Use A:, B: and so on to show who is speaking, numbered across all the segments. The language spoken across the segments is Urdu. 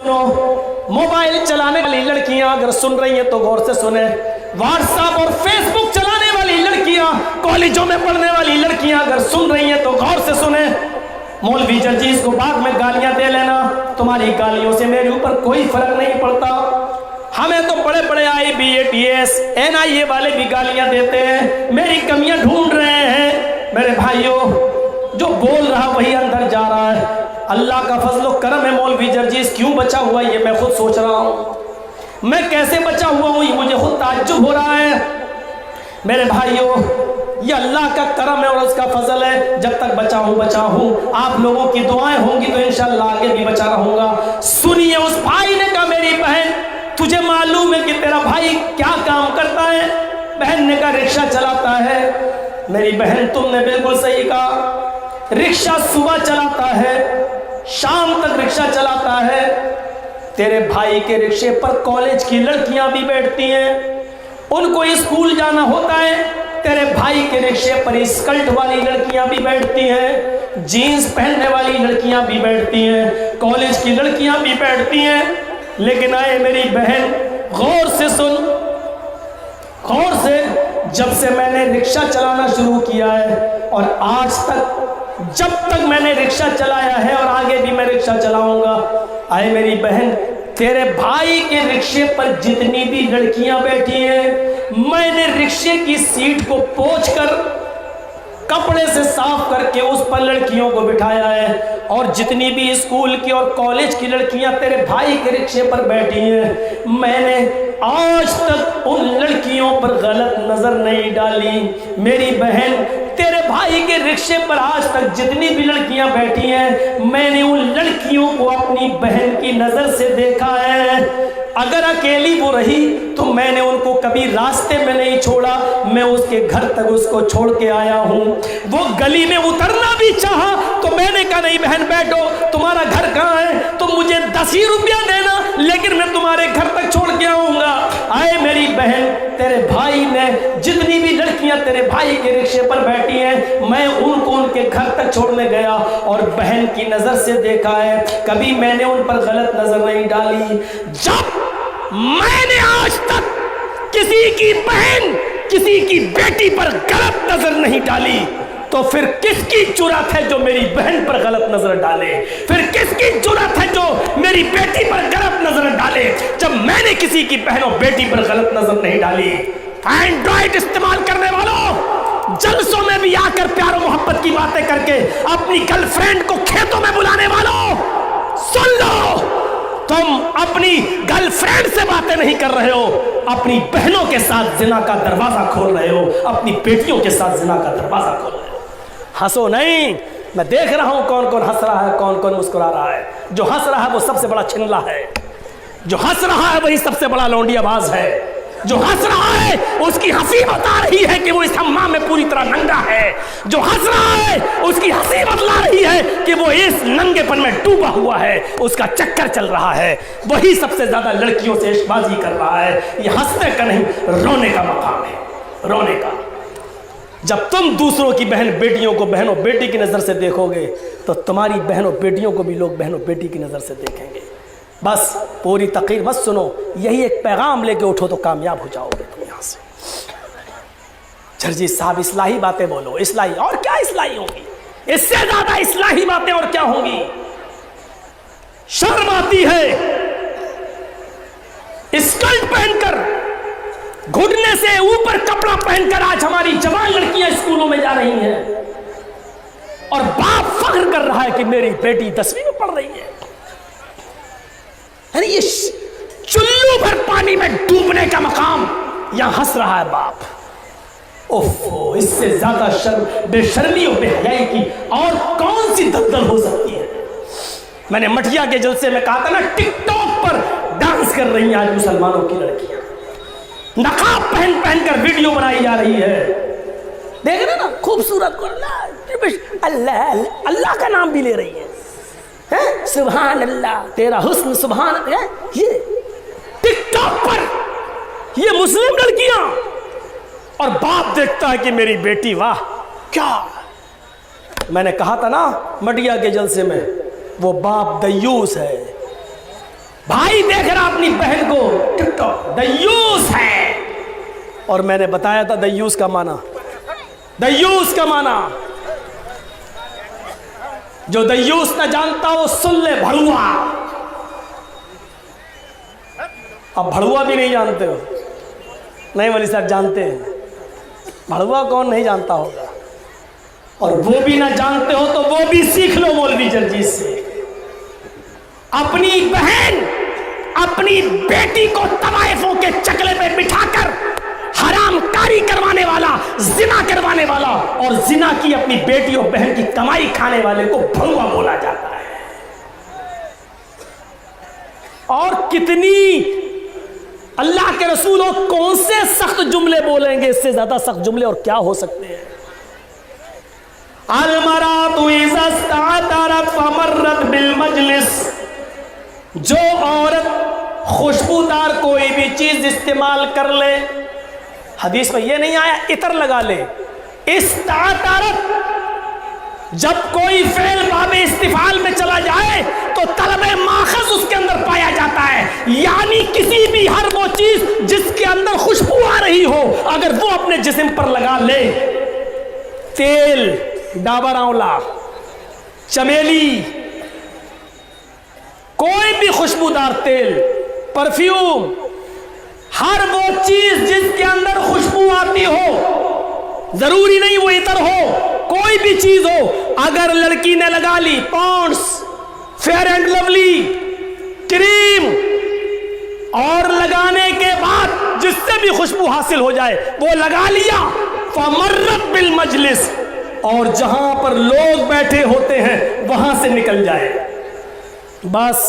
A: موبائل چلانے والی لڑکیاں اگر سن رہی ہیں تو غور سے سنیں. واٹس ایپ اور فیس بک چلانے والی لڑکیاں، کالجوں میں پڑھنے والی لڑکیاں اگر سن رہی ہیں تو غور سے سنیں. مولوی جرجیز کو بعد میں گالیاں دے لینا، تمہاری گالیوں سے میرے اوپر کوئی فرق نہیں پڑتا. ہمیں تو بڑے بڑے IBATS NIA والے بھی گالیاں دیتے ہیں، میری کمیاں ڈھونڈ رہے ہیں. میرے بھائیوں، جو بول رہا وہی اندر جا رہا ہے. اللہ کا فضل و کرم ہے. مولوی جرجیز کیوں بچا ہوا یہ میں خود سوچ رہا ہوں، میں کیسے بچا ہوا ہوں یہ مجھے خود تعجب ہو رہا ہے. میرے بھائیوں، یہ اللہ کا کرم ہے اور اس کا فضل ہے. جب تک بچا ہوں آپ لوگوں کی دعائیں ہوں گی تو انشاءاللہ آگے بھی بچا رہوں گا. سنیے، اس بھائی نے کہا میری بہن تجھے معلوم ہے کہ تیرا بھائی کیا کام کرتا ہے؟ بہن نے کہا رکشہ چلاتا ہے. میری بہن تم نے بالکل صحیح کہا، رکشہ صبح چلاتا ہے، شام تک رکشہ چلاتا ہے. تیرے بھائی کے رکشے پر کالج کی لڑکیاں بھی بیٹھتی ہیں، ان کو اسکول جانا ہوتا ہے. تیرے بھائی کے رکشے پر اسکرٹ والی لڑکیاں بھی بیٹھتی ہیں، جینز پہننے والی لڑکیاں بھی بیٹھتی ہیں، کالج کی لڑکیاں بھی بیٹھتی ہیں. لیکن آئے میری بہن غور سے سن، غور سے. جب سے میں نے رکشہ چلانا شروع کیا ہے اور آج تک جب تک میں نے رکشہ چلایا ہے اور آگے بھی میں رکشہ چلاؤں گا، آئے میری بہن تیرے بھائی کے رکشے پر جتنی بھی لڑکیاں بیٹھی ہیں میں نے رکشے کی سیٹ کو پوچھ کر کپڑے سے صاف کر کے اس پر لڑکیوں کو بٹھایا ہے. اور جتنی بھی اسکول کی اور کالج کی لڑکیاں تیرے بھائی کے رکشے پر بیٹھی ہیں میں نے آج تک ان لڑکیوں پر غلط نظر نہیں ڈالی. میری بہن تیرے بھائی کے رکشے پر آج تک جتنی بھی لڑکیاں بیٹھی ہیں میں نے ان لڑکیوں کو اپنی بہن کی نظر سے دیکھا ہے. اگر اکیلی وہ رہی تو میں نے ان کو کبھی راستے میں نہیں چھوڑا، میں اس کے گھر تک اس کو چھوڑ کے آیا ہوں. وہ گلی میں اترنا بھی چاہا تو میں نے کہا نہیں بہن بیٹھو، تمہارا گھر کہاں ہے؟ تم مجھے 10 ہی روپیہ دینا لیکن میں تمہارے گھر تک چھوڑ کے آؤں گا. آئے میری بہن تیرے بھائی نے جتنی بھی لڑکیاں تیرے بھائی کے رکشے پر بیٹھی ہیں میں ان کو ان کے گھر تک چھوڑنے گیا اور بہن کی نظر سے دیکھا ہے، کبھی میں نے ان پر غلط نظر نہیں ڈالی. جب میں نے آج تک کسی کی بہن کسی کی بیٹی پر غلط نظر نہیں ڈالی تو پھر کس کی جرأت ہے جو میری بہن پر غلط نظر ڈالے؟ پھر کس کی جرأت ہے جو میری بیٹی پر غلط نظر ڈالے جب میں نے کسی کی بہن اور بیٹی پر غلط نظر نہیں ڈالی؟ اینڈرائڈ استعمال کرنے والوں، جلسوں میں بھی آ کر پیار و محبت کی باتیں کر کے اپنی گرل فرینڈ کو کھیتوں میں بلانے والوں سن لو، تم اپنی گرل فرینڈ سے باتیں نہیں کر رہے ہو، اپنی بہنوں کے ساتھ زنا کا دروازہ کھول رہے ہو، اپنی بیٹیوں کے ساتھ زنا کا دروازہ کھول رہے ہو. ہنسو نہیں، میں دیکھ رہا ہوں کون کون ہنس رہا ہے، کون کون مسکرا رہا ہے. جو ہنس رہا ہے وہ سب سے بڑا چھنلا ہے، جو ہنس رہا ہے وہی سب سے بڑا لونڈیا باز ہے. جو ہنس رہا ہے اس کی ہنسی بتا رہی ہے کہ وہ اس حمام میں پوری طرح ننگا ہے. جو ہنس رہا ہے اس کی ہنسی بتلا رہی ہے کہ وہ اس ننگے پن میں ڈوبا ہوا ہے، اس کا چکر چل رہا ہے. وہی سب سے زیادہ لڑکیوں سے عشق بازی کر رہا ہے. یہ ہنسنے کا نہیں، رونے کا مقام ہے، رونے کا. جب تم دوسروں کی بہن بیٹیوں کو بہن و بیٹی کی نظر سے دیکھو گے تو تمہاری بہن و بیٹیوں کو بھی لوگ بہن و بیٹی کی نظر سے دیکھیں گے. بس پوری تقریر مت سنو، یہی ایک پیغام لے کے اٹھو تو کامیاب ہو جاؤ گے تم یہاں سے. جرجیز صاحب اصلاحی باتیں بولو، اصلاحی، اور کیا اصلاحی ہوں گی؟ اس سے زیادہ اصلاحی باتیں اور کیا ہوں گی؟ شرم آتی ہے اسکرٹ پہن کر، گھٹنے سے اوپر کپڑا پہن کر آج ہماری جوان لڑکیاں اسکولوں میں جا رہی ہیں اور باپ فخر کر رہا ہے کہ میری بیٹی 10ویں میں پڑھ رہی ہے. یعنی یہ چلو بھر پانی میں ڈوبنے کا مقام، یہاں ہنس رہا ہے باپ. اوفو، اس سے زیادہ بے شرمی اور بے حیائی کی اور کون سی دلدل ہو سکتی ہے؟ میں نے مٹیا کے جلسے میں کہا تھا نا، ٹک ٹاک پر ڈانس کر رہی ہیں آج مسلمانوں کی لڑکیاں، نقاب پہن پہن کر ویڈیو بنائی جا رہی ہے. دیکھ رہے نا، خوبصورت کو اللہ اللہ کا نام بھی لے رہی ہے. سبحان اللہ، تیرا حسن سبحان اللہ. یہ ٹک ٹاک پر یہ مسلم لڑکیاں، اور باپ دیکھتا ہے کہ میری بیٹی، واہ کیا. میں نے کہا تھا نا مٹیا کے جلسے میں، وہ باپ دیوس ہے، دیکھ رہا اپنی بہن کو ٹک ٹاک، دیوس ہے. اور میں نے بتایا تھا دیوس کا معنی، دیوس کا معنی جو دیوس نہ جانتا وہ سن لے بھڑوا. اب بھڑوا بھی نہیں جانتے ہو؟ نہیں ولی صاحب جانتے ہیں. بھڑوا کون نہیں جانتا ہوگا؟ اور وہ بھی نہ جانتے ہو تو وہ بھی سیکھ لو مولوی جرجیت سے. اپنی بہن اپنی بیٹی کو طوائفوں کے چکلے پہ بٹھا کر حرام کاری کروانے والا، زنا کروانے والا اور زنا کی اپنی بیٹی اور بہن کی کمائی کھانے والے کو بھڑوا بولا جاتا ہے. اور کتنی اللہ کے رسولوں کون سے سخت جملے بولیں گے، اس سے زیادہ سخت جملے اور کیا ہو سکتے ہیں. المرأة اذا استعطرت فمرت بالمجلس، جو عورت خوشبودار کوئی بھی چیز استعمال کر لے، حدیث میں یہ نہیں آیا عطر لگا لے، استعطرت، جب کوئی فعل باب استفعال میں چلا جائے تو طلب ماخذ اس کے اندر پایا جاتا ہے، یعنی کسی بھی ہر وہ چیز جس کے اندر خوشبو آ رہی ہو اگر وہ اپنے جسم پر لگا لے، تیل، ڈابر آنولا، چمیلی، کوئی بھی خوشبودار تیل، پرفیوم، ہر وہ چیز جس کے اندر خوشبو آتی ہو، ضروری نہیں وہ عطر ہو، کوئی بھی چیز ہو، اگر لڑکی نے لگا لی پونڈس، فیئر اینڈ لولی، کریم، اور لگانے کے بعد جس سے بھی خوشبو حاصل ہو جائے وہ لگا لیا، فمرت بالمجلس، اور جہاں پر لوگ بیٹھے ہوتے ہیں وہاں سے نکل جائے، بس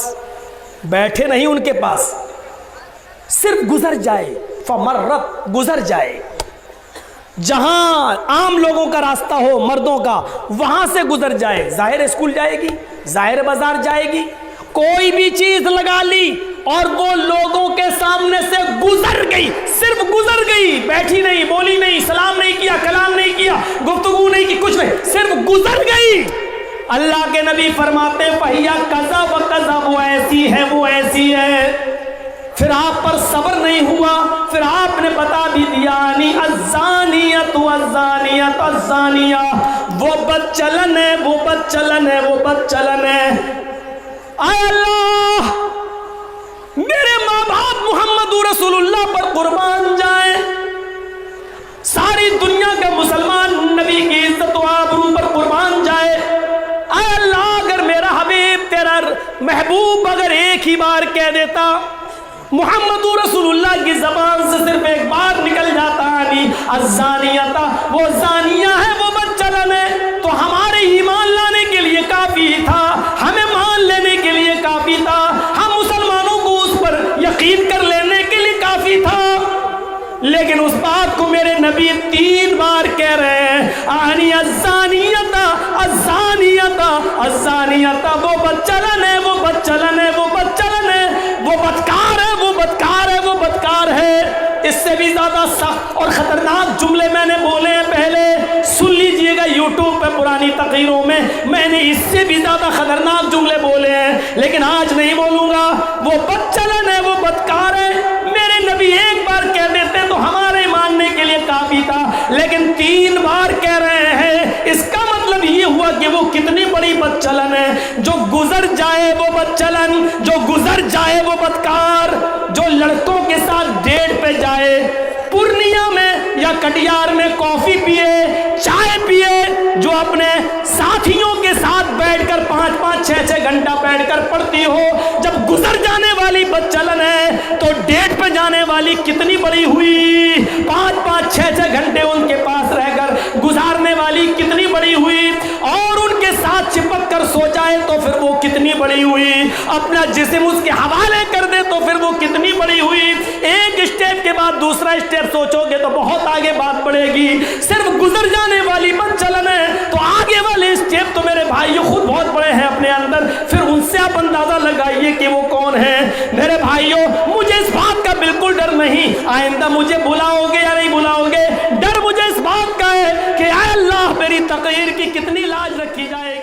A: بیٹھے نہیں ان کے پاس، صرف گزر جائے، فمرت، گزر جائے، جہاں عام لوگوں کا راستہ ہو، مردوں کا، وہاں سے گزر جائے. ظاہر اسکول جائے گی، ظاہر بازار جائے گی، کوئی بھی چیز لگا لی اور وہ لوگوں کے سامنے سے گزر گئی، صرف گزر گئی، بیٹھی نہیں، بولی نہیں، سلام نہیں کیا، کلام نہیں کیا، گفتگو نہیں کی، کچھ نہیں، صرف گزر گئی. اللہ کے نبی فرماتے ہیں فَهِيَ كَذَا وَكَذَا، وہ ایسی ہے، وہ ایسی ہے. پھر آپ پر صبر نہیں ہوا، پھر آپ نے بتا بھی دیا الزانیۃ والزانیۃ الزانیہ، وہ بدچلن ہے، وہ بدچلن ہے، وہ بدچلن ہے. اے اللہ میرے ماں باپ محمد رسول اللہ پر قربان جائیں، ساری دنیا کے مسلمان نبی کی عزت و آبرو پر قربان جائے. اے اللہ اگر میرا حبیب تیرا محبوب اگر ایک ہی بار کہہ دیتا، محمد رسول اللہ کی زبان سے صرف ایک بار نکل جاتا الزانیۃ، وہ زانیہ ہے، وہ بدچلن ہے، تو ہمارے ایمان لانے کے لیے کافی تھا، ہمیں مان لینے کے لیے کافی تھا، ہم مسلمانوں کو اس پر یقین کر لینے کے لیے کافی تھا. لیکن اس بات کو میرے نبی 3 بار کہہ رہے ہیں، الزانیۃ الزانیۃ الزانیۃ، وہ بدچلن ہے، وہ بدچلن ہے، وہ بدچلن ہے، وہ بدکار ہے، وہ بدکار ہے، وہ بدکار ہے. اس سے بھی زیادہ سخت اور خطرناک جملے میں نے بولے ہیں، پہلے سن لیجئے گا یوٹیوب پہ پرانی تقریروں میں نے اس سے بھی زیادہ خطرناک جملے بولے ہیں، لیکن آج نہیں بولوں گا. وہ بدچلن ہے، وہ بدکار ہے، میرے نبی ایک بار کہہ دیتے تو ہمارے ماننے کے لیے کافی تھا، لیکن 3 بار کہہ رہے ہیں. اس کا مطلب یہ ہوا کہ وہ کتنی بڑی بدچلن ہے، جو گزر جائے وہ بدچلن، جو گزر جائے وہ بدکار، جو لڑکوں کے ساتھ ڈیٹ پہ جائے، پورنیہ میں یا کٹیار میں کافی پیے، چائے پیے، جو اپنے ساتھیوں کے ساتھ بیٹھ کر 5-5 6-6 گھنٹہ بیٹھ کر پڑھتی ہو، جب گزر جانے والی بدچلن ہے تو ڈیٹ پہ جانے والی کتنی بڑی ہوئی، 5-5 6-6 گھنٹے ان کے پاس رہ کر گزارنے والی کتنی بڑی ہوئی، اور ان کے ساتھ چپک کر سو جائے تو پھر وہ کتنی بڑی ہوئی، اپنا جسم اس کے حوالے کر دے تو پھر وہ کتنی بڑی ہوئی. ایک اسٹیپ کے بعد دوسرا اسٹیپ سوچو گے تو بہت آگے بات بڑھے گی. صرف گزر جانے والی بدچلن ہے تو آگے والے اسٹیپ تو میرے بھائیوں خود بہت بڑے ہیں اپنے اندر، پھر ان سے آپ اندازہ لگائیے کہ وہ کون ہیں. میرے بھائیوں مجھے اس بات کا بالکل ڈر نہیں، آئندہ مجھے بلاؤ گے یا نہیں بلاؤ گے، ڈر مجھے اس بات کا ہے کہ اے اللہ میری تقریر کی کتنی لاج رکھی جائے گی.